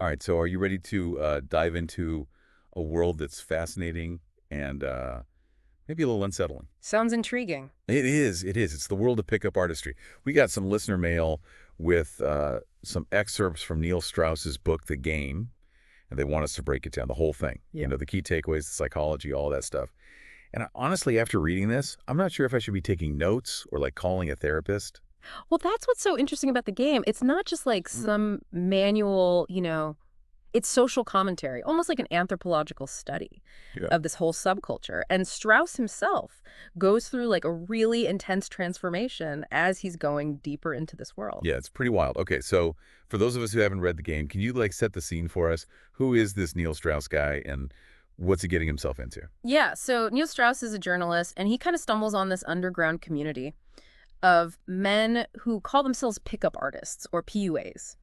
All right, so are you ready to dive into a world that's fascinating and maybe a little unsettling? Sounds intriguing. It is. It is. It's the world of pickup artistry. We got some listener mail with some excerpts from Neil Strauss's book, The Game, and they want us to break it down, the whole thing. Yeah. The key takeaways, the psychology, all that stuff. And honestly, after reading this, I'm not sure if I should be taking notes or like calling a therapist. Well, that's what's so interesting about the game. It's not just like some manual, it's social commentary, almost like an anthropological study Yeah. of this whole subculture. And Strauss himself goes through like a really intense transformation as he's going deeper into this world. Yeah, it's pretty wild. Okay, so for those of us who haven't read The Game, can you like set the scene for us? Who is this Neil Strauss guy and what's he getting himself into? Yeah, so Neil Strauss is a journalist, and he kind of stumbles on this underground community of men who call themselves pickup artists or PUAs.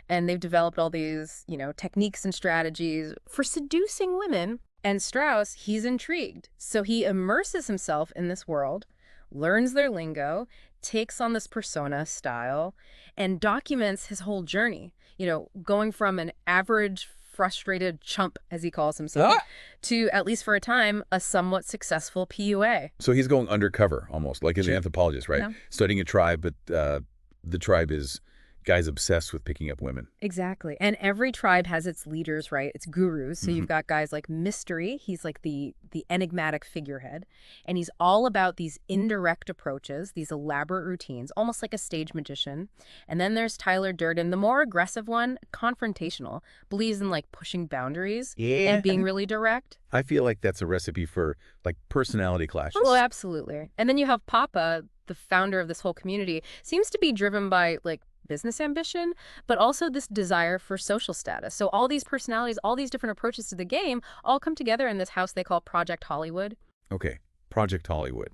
And they've developed all these, techniques and strategies for seducing women. And Strauss, he's intrigued. So he immerses himself in this world, learns their lingo, takes on this persona style, and documents his whole journey, going from an average frustrated chump, as he calls himself, to, at least for a time, a somewhat successful PUA. So he's going undercover almost, like an anthropologist, right? Yeah. Studying a tribe, but the tribe is guys obsessed with picking up women. Exactly. And every tribe has its leaders, right? Its gurus. So you've got guys like Mystery. He's like the enigmatic figurehead. And he's all about these indirect approaches, these elaborate routines, almost like a stage magician. And then there's Tyler Durden, the more aggressive one, confrontational, believes in like pushing boundaries and being really direct. I feel like that's a recipe for like personality clashes. Oh, absolutely. And then you have Papa, the founder of this whole community, seems to be driven by like business ambition, but also this desire for social status. So all these personalities, all these different approaches to the game all come together in this house they call Project Hollywood. Okay, Project Hollywood.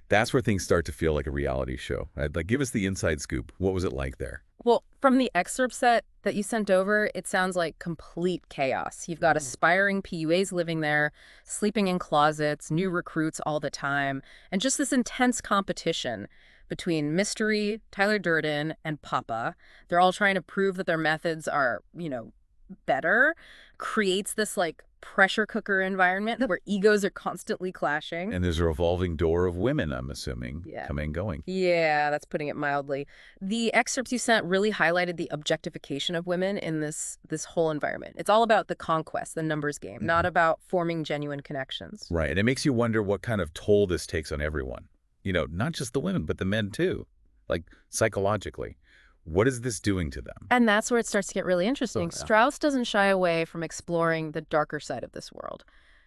That's where things start to feel like a reality show. Right? Like, give us the inside scoop. What was it like there? Well, from the excerpts that you sent over, it sounds like complete chaos. You've got aspiring PUAs living there, sleeping in closets, new recruits all the time, and just this intense competition between Mystery, Tyler Durden, and Papa. They're all trying to prove that their methods are, better. Creates this like pressure cooker environment where egos are constantly clashing. And there's a revolving door of women, I'm assuming, coming and going. Yeah, that's putting it mildly. The excerpts you sent really highlighted the objectification of women in this whole environment. It's all about the conquest, the numbers game, not about forming genuine connections. Right, and it makes you wonder what kind of toll this takes on everyone. Not just the women, but the men too. Like, psychologically. What is this doing to them? And that's where it starts to get really interesting. Strauss doesn't shy away from exploring the darker side of this world.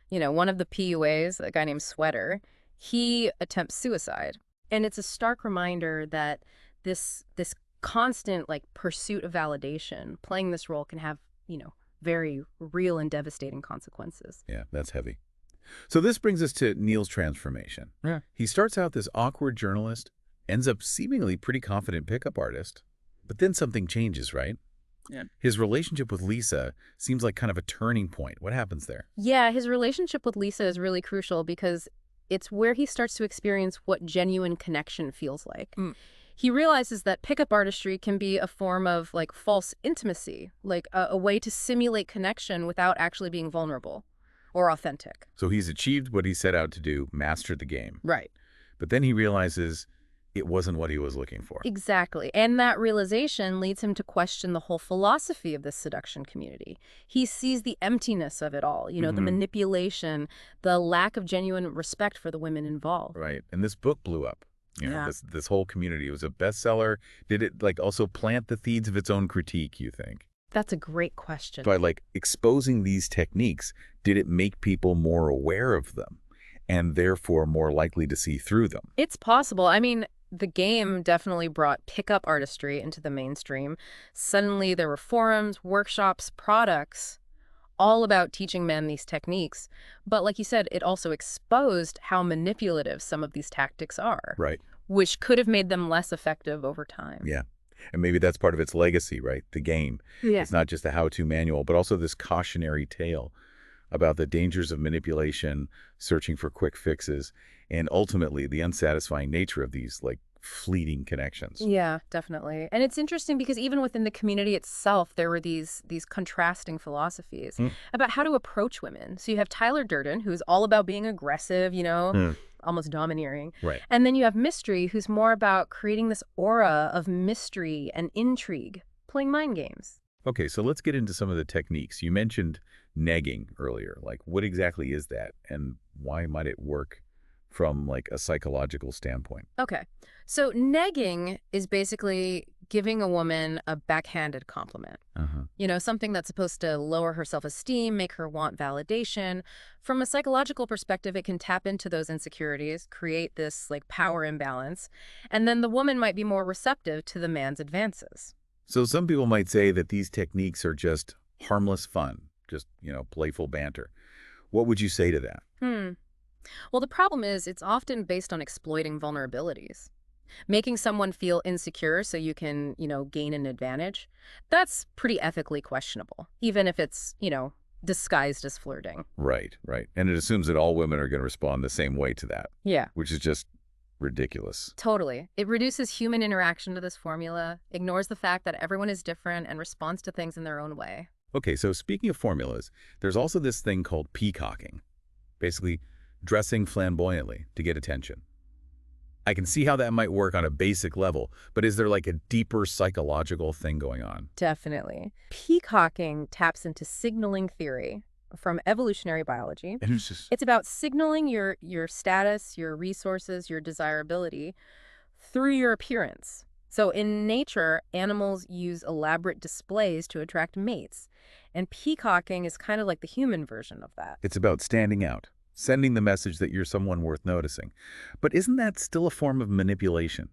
One of the PUAs, a guy named Sweater, he attempts suicide. And it's a stark reminder that this constant like pursuit of validation, playing this role can have, very real and devastating consequences. Yeah, that's heavy. So this brings us to Neil's transformation. Yeah. He starts out this awkward journalist, ends up seemingly pretty confident pickup artist, but then something changes, right? Yeah. His relationship with Lisa seems like kind of a turning point. What happens there? Yeah, his relationship with Lisa is really crucial because it's where he starts to experience what genuine connection feels like. He realizes that pickup artistry can be a form of like false intimacy, like a way to simulate connection without actually being vulnerable or authentic. So he's achieved what he set out to do, mastered the game. Right. But then he realizes it wasn't what he was looking for. Exactly. And that realization leads him to question the whole philosophy of this seduction community. He sees the emptiness of it all, the manipulation, the lack of genuine respect for the women involved. Right. And this book blew up. This whole community. It was a bestseller. Did it like also plant the seeds of its own critique, you think? That's a great question. By like exposing these techniques, did it make people more aware of them and therefore more likely to see through them? It's possible. I mean, the game definitely brought pickup artistry into the mainstream. Suddenly there were forums, workshops, products, all about teaching men these techniques. But like you said, it also exposed how manipulative some of these tactics are. Right. Which could have made them less effective over time. Yeah. And maybe that's part of its legacy, right? The game. Yeah. It's not just a how-to manual, but also this cautionary tale about the dangers of manipulation, searching for quick fixes, and ultimately the unsatisfying nature of these like fleeting connections. Yeah, definitely. And it's interesting because even within the community itself, there were these contrasting philosophies about how to approach women. So you have Tyler Durden, who's all about being aggressive, almost domineering. Right. And then you have Mystery, who's more about creating this aura of mystery and intrigue, playing mind games. Okay, so let's get into some of the techniques. You mentioned negging earlier. Like, what exactly is that, and why might it work from, like, a psychological standpoint? Okay. So negging is basically giving a woman a backhanded compliment. Something that's supposed to lower her self-esteem, make her want validation. From a psychological perspective, it can tap into those insecurities, create this, like, power imbalance, and then the woman might be more receptive to the man's advances. So some people might say that these techniques are just harmless fun, just, playful banter. What would you say to that? Well, the problem is it's often based on exploiting vulnerabilities. Making someone feel insecure so you can, gain an advantage, that's pretty ethically questionable, even if it's, disguised as flirting. Right, right. And it assumes that all women are going to respond the same way to that. Yeah. Which is just ridiculous. Totally. It reduces human interaction to this formula, ignores the fact that everyone is different and responds to things in their own way. Okay, so speaking of formulas, there's also this thing called peacocking. Basically, dressing flamboyantly to get attention. I can see how that might work on a basic level, but is there like a deeper psychological thing going on? Definitely. Peacocking taps into signaling theory from evolutionary biology. And it's about signaling your status, your resources, your desirability through your appearance. So in nature, animals use elaborate displays to attract mates. And peacocking is kind of like the human version of that. It's about standing out, sending the message that you're someone worth noticing. But isn't that still a form of manipulation,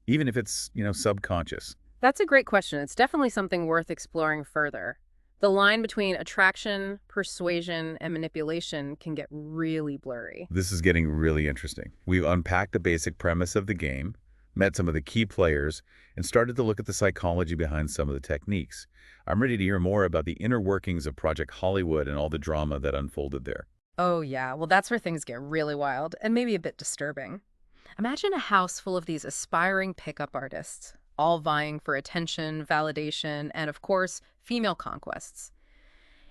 even if it's, subconscious? That's a great question. It's definitely something worth exploring further. The line between attraction, persuasion, and manipulation can get really blurry. This is getting really interesting. We've unpacked the basic premise of the game, met some of the key players, and started to look at the psychology behind some of the techniques. I'm ready to hear more about the inner workings of Project Hollywood and all the drama that unfolded there. Oh, yeah. Well, that's where things get really wild and maybe a bit disturbing. Imagine a house full of these aspiring pickup artists, all vying for attention, validation, and, of course, female conquests.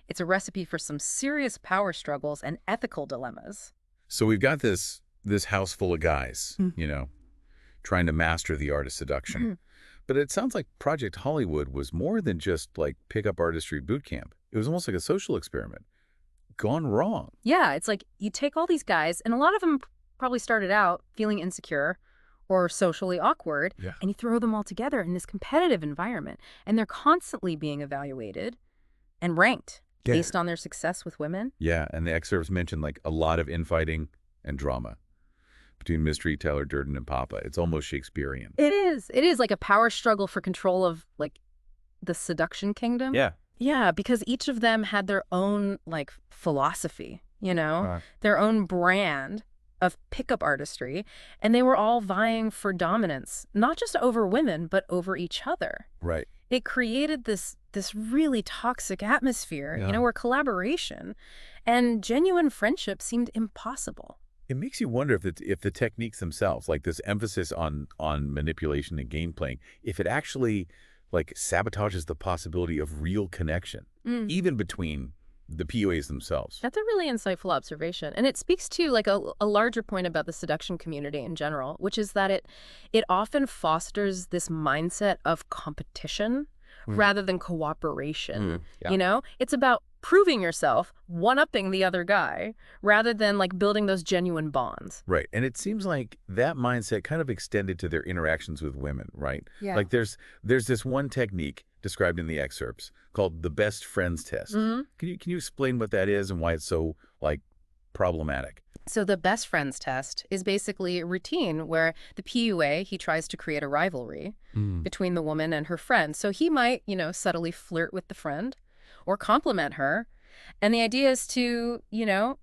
It's a recipe for some serious power struggles and ethical dilemmas. So we've got this house full of guys, trying to master the art of seduction. But it sounds like Project Hollywood was more than just like pickup artistry boot camp. It was almost like a social experiment gone wrong. Yeah, it's like you take all these guys, and a lot of them probably started out feeling insecure or socially awkward, and you throw them all together in this competitive environment, and they're constantly being evaluated and ranked based on their success with women. Yeah, and the excerpts mentioned like a lot of infighting and drama between Mystery, Tyler Durden, and Papa. It's almost Shakespearean. It is. It is like a power struggle for control of like the seduction kingdom. Yeah. Yeah, because each of them had their own like philosophy, their own brand of pickup artistry, and they were all vying for dominance, not just over women, but over each other. Right. It created this really toxic atmosphere, where collaboration and genuine friendship seemed impossible. It makes you wonder if the techniques themselves, like this emphasis on manipulation and game playing, if it actually like sabotages the possibility of real connection, even between the PUAs themselves. That's a really insightful observation. And it speaks to like a larger point about the seduction community in general, which is that it often fosters this mindset of competition rather than cooperation. It's about proving yourself, one-upping the other guy, rather than like building those genuine bonds. Right. And it seems like that mindset kind of extended to their interactions with women, right? Yeah. Like there's this one technique described in the excerpts called the best friends test. Can you explain what that is and why it's so like problematic? So the best friends test is basically a routine where the PUA, he tries to create a rivalry between the woman and her friend. So he might, subtly flirt with the friend or compliment her. And the idea is to,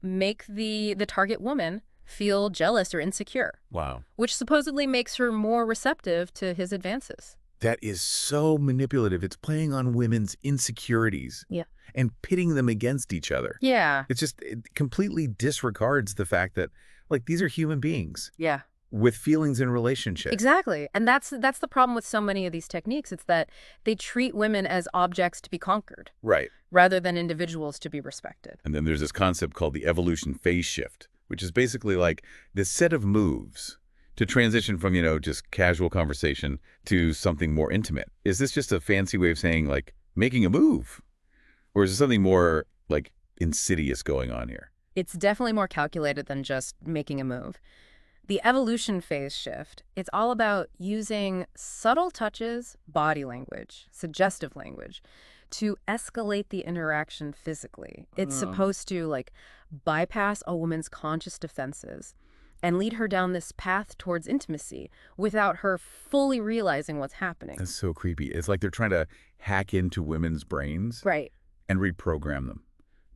make the target woman feel jealous or insecure. Wow. Which supposedly makes her more receptive to his advances. That is so manipulative. It's playing on women's insecurities. Yeah. And pitting them against each other. Yeah. It completely disregards the fact that, like, these are human beings. Yeah. with feelings in relationships. Exactly. And that's the problem with so many of these techniques. It's that they treat women as objects to be conquered Right. rather than individuals to be respected. And then there's this concept called the evolution phase shift, which is basically like this set of moves to transition from, just casual conversation to something more intimate. Is this just a fancy way of saying, like, making a move? Or is there something more, like, insidious going on here? It's definitely more calculated than just making a move. The evolution phase shift, it's all about using subtle touches, body language, suggestive language, to escalate the interaction physically. It's supposed to, like, bypass a woman's conscious defenses and lead her down this path towards intimacy without her fully realizing what's happening. That's so creepy. It's like they're trying to hack into women's brains Right. and reprogram them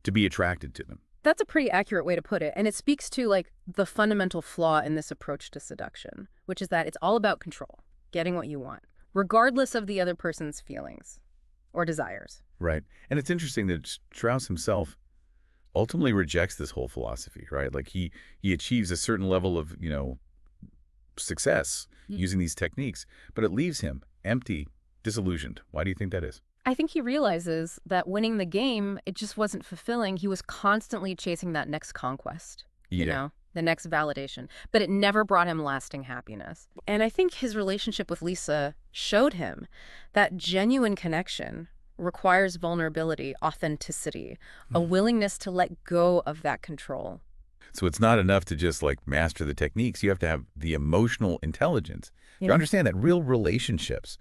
to be attracted to them. That's a pretty accurate way to put it. And it speaks to, like, the fundamental flaw in this approach to seduction, which is that it's all about control, getting what you want, regardless of the other person's feelings or desires. Right. And it's interesting that Strauss himself ultimately rejects this whole philosophy, right? Like he achieves a certain level of, success using these techniques, but it leaves him empty, disillusioned. Why do you think that is? I think he realizes that winning the game, it just wasn't fulfilling. He was constantly chasing that next conquest, the next validation, but it never brought him lasting happiness. And I think his relationship with Lisa showed him that genuine connection requires vulnerability, authenticity, a willingness to let go of that control. So it's not enough to just like master the techniques. You have to have the emotional intelligence to understand that real relationships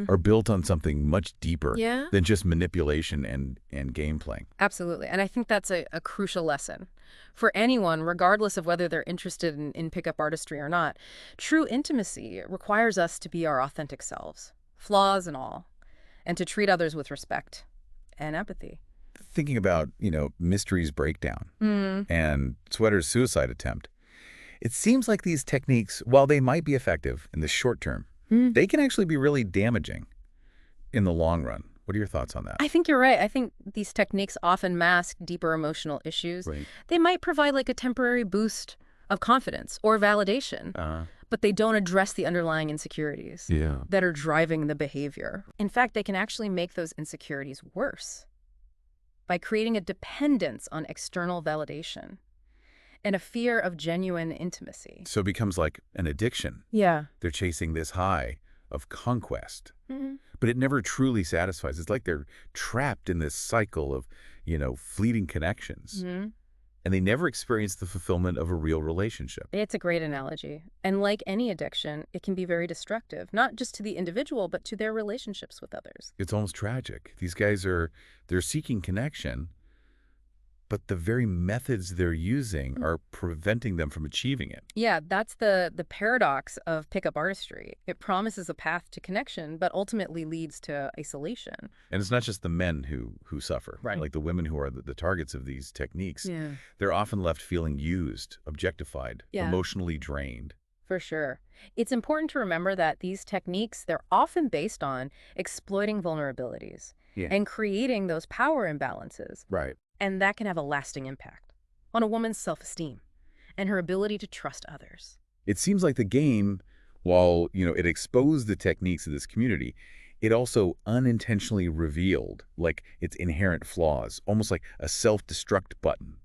are built on something much deeper than just manipulation and game playing. Absolutely. And I think that's a crucial lesson. For anyone, regardless of whether they're interested in pickup artistry or not, true intimacy requires us to be our authentic selves, flaws and all, and to treat others with respect and empathy. Thinking about, Mystery's breakdown and Sweater's suicide attempt, it seems like these techniques, while they might be effective in the short term, they can actually be really damaging in the long run. What are your thoughts on that? I think you're right. I think these techniques often mask deeper emotional issues. Right. They might provide like a temporary boost of confidence or validation, but they don't address the underlying insecurities that are driving the behavior. In fact, they can actually make those insecurities worse by creating a dependence on external validation and a fear of genuine intimacy. So it becomes like an addiction. Yeah. They're chasing this high of conquest, but it never truly satisfies. It's like they're trapped in this cycle of, fleeting connections. And they never experience the fulfillment of a real relationship. It's a great analogy. And like any addiction, it can be very destructive, not just to the individual, but to their relationships with others. It's almost tragic. These guys they're seeking connection, but the very methods they're using are preventing them from achieving it. Yeah, that's the paradox of pickup artistry. It promises a path to connection, but ultimately leads to isolation. And it's not just the men who suffer. Right. Like the women who are the targets of these techniques. Yeah. They're often left feeling used, objectified, emotionally drained. For sure. It's important to remember that these techniques, they're often based on exploiting vulnerabilities and creating those power imbalances. Right. And that can have a lasting impact on a woman's self-esteem and her ability to trust others. It seems like the game, while, it exposed the techniques of this community, it also unintentionally revealed, like, its inherent flaws, almost like a self-destruct button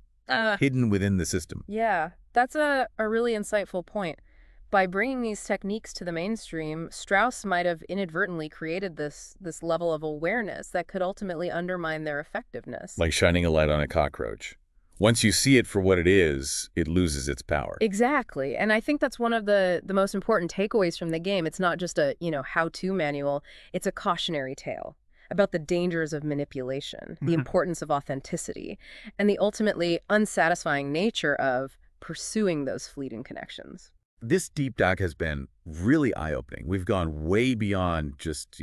hidden within the system. Yeah, that's a really insightful point. By bringing these techniques to the mainstream, Strauss might have inadvertently created this level of awareness that could ultimately undermine their effectiveness. Like shining a light on a cockroach. Once you see it for what it is, it loses its power. Exactly. And I think that's one of the most important takeaways from the game. It's not just a, how-to manual. It's a cautionary tale about the dangers of manipulation, the importance of authenticity, and the ultimately unsatisfying nature of pursuing those fleeting connections. This deep dive has been really eye-opening. We've gone way beyond just,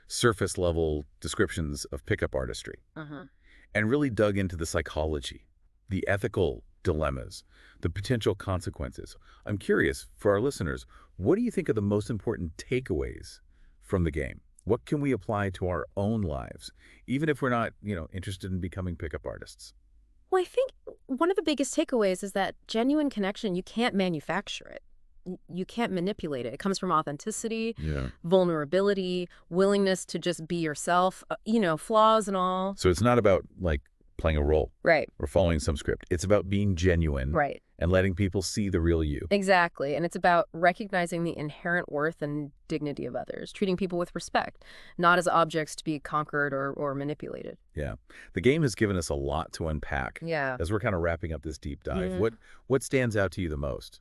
surface-level descriptions of pickup artistry and really dug into the psychology, the ethical dilemmas, the potential consequences. I'm curious, for our listeners, what do you think are the most important takeaways from the game? What can we apply to our own lives, even if we're not, interested in becoming pickup artists? Well, I think one of the biggest takeaways is that genuine connection, you can't manufacture it. you can't manipulate it. It comes from authenticity, Yeah. vulnerability, willingness to just be yourself, flaws and all. So it's not about, like, playing a role Right, or following some script. It's about being genuine right. and letting people see the real you. Exactly. And it's about recognizing the inherent worth and dignity of others, treating people with respect, not as objects to be conquered or manipulated. Yeah. The game has given us a lot to unpack. Yeah. As we're kind of wrapping up this deep dive, Yeah. what stands out to you the most?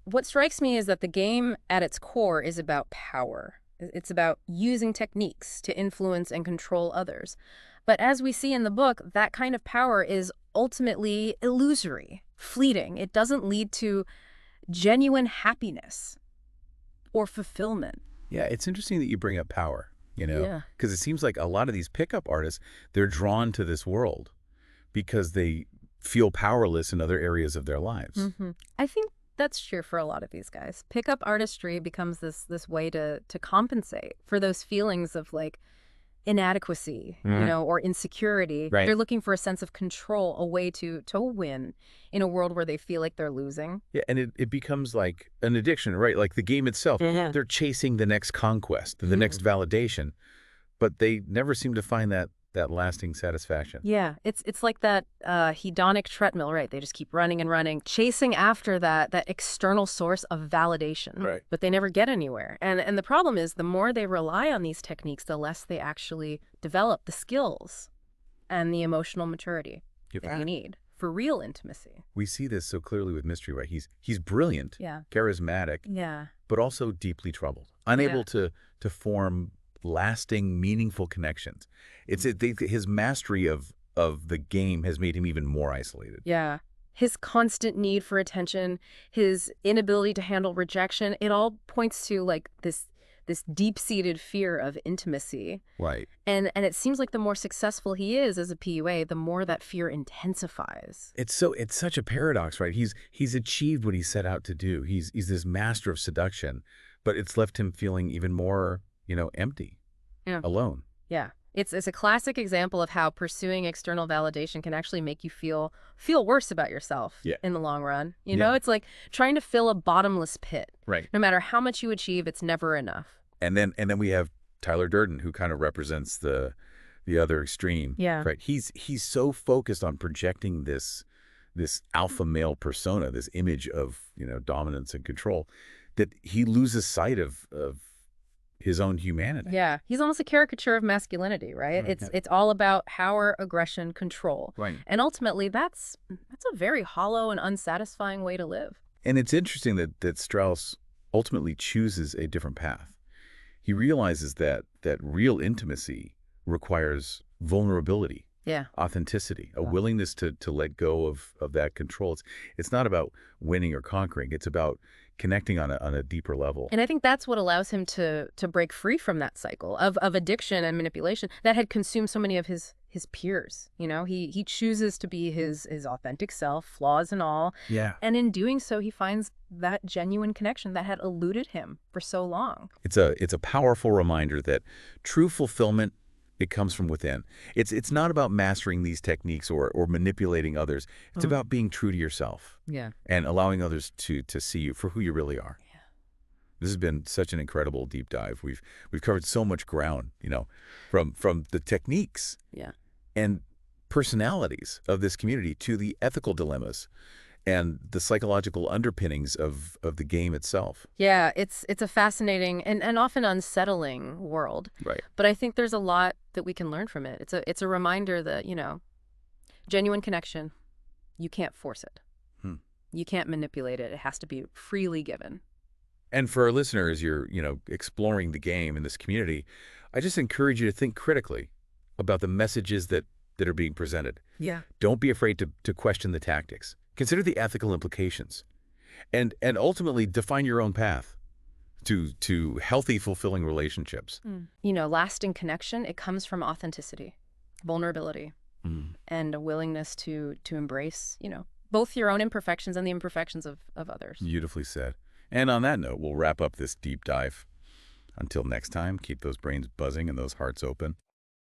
What strikes me is that the game at its core is about power. It's about using techniques to influence and control others. But as we see in the book, that kind of power is ultimately illusory, fleeting. It doesn't lead to genuine happiness or fulfillment. Yeah, it's interesting that you bring up power, Yeah. because it seems like a lot of these pickup artists, they're drawn to this world because they feel powerless in other areas of their lives. I think that's true for a lot of these guys. Pickup artistry becomes this way to compensate for those feelings of like inadequacy, or insecurity. Right. They're looking for a sense of control, a way to win in a world where they feel like they're losing. Yeah, and it becomes like an addiction, right? Like the game itself. They're chasing the next conquest, the next validation, but they never seem to find that lasting satisfaction. Yeah, it's like that hedonic treadmill, right? They just keep running and running, chasing after that external source of validation. Right. But they never get anywhere. And the problem is the more they rely on these techniques, the less they actually develop the skills and the emotional maturity that you need for real intimacy. We see this so clearly with Mystery, right? He's brilliant, Yeah. charismatic, Yeah. but also deeply troubled, unable to form lasting, meaningful connections. His mastery of the game has made him even more isolated. Yeah. His constant need for attention, his inability to handle rejection, it all points to like this deep-seated fear of intimacy. Right. And it seems like the more successful he is as a PUA, the more that fear intensifies. It's such a paradox, right? He's achieved what he set out to do. He's this master of seduction, but it's left him feeling even more, empty, alone. Yeah. It's a classic example of how pursuing external validation can actually make you feel worse about yourself in the long run. It's like trying to fill a bottomless pit. Right. No matter how much you achieve, it's never enough. And then we have Tyler Durden, who kind of represents the other extreme. Yeah. Right. He's so focused on projecting this alpha male persona, this image of, dominance and control, that he loses sight of his own humanity. Yeah. He's almost a caricature of masculinity, right? It's all about power, aggression, control. Right. And ultimately, that's a very hollow and unsatisfying way to live. And it's interesting that Strauss ultimately chooses a different path. He realizes that real intimacy requires vulnerability, authenticity, a willingness to let go of that control. It's not about winning or conquering. It's about connecting on a deeper level. And I think that's what allows him to break free from that cycle of addiction and manipulation that had consumed so many of his peers. He chooses to be his authentic self, flaws and all. Yeah. And in doing so, he finds that genuine connection that had eluded him for so long. It's a powerful reminder that true fulfillment, it comes from within. It's not about mastering these techniques or manipulating others. It's about being true to yourself. Yeah. And allowing others to see you for who you really are. Yeah. This has been such an incredible deep dive. We've covered so much ground, from the techniques and personalities of this community to the ethical dilemmas and the psychological underpinnings of the game itself. Yeah, it's a fascinating and often unsettling world. Right. But I think there's a lot that we can learn from it. It's a reminder that, genuine connection, you can't force it. You can't manipulate it. It has to be freely given. And for our listeners, you're, exploring the game in this community, I just encourage you to think critically about the messages that are being presented. Yeah. Don't be afraid to question the tactics. Consider the ethical implications, and ultimately define your own path to healthy, fulfilling relationships. Lasting connection, it comes from authenticity, vulnerability, and a willingness to embrace, both your own imperfections and the imperfections of others. Beautifully said. And on that note, we'll wrap up this deep dive. Until next time, keep those brains buzzing and those hearts open.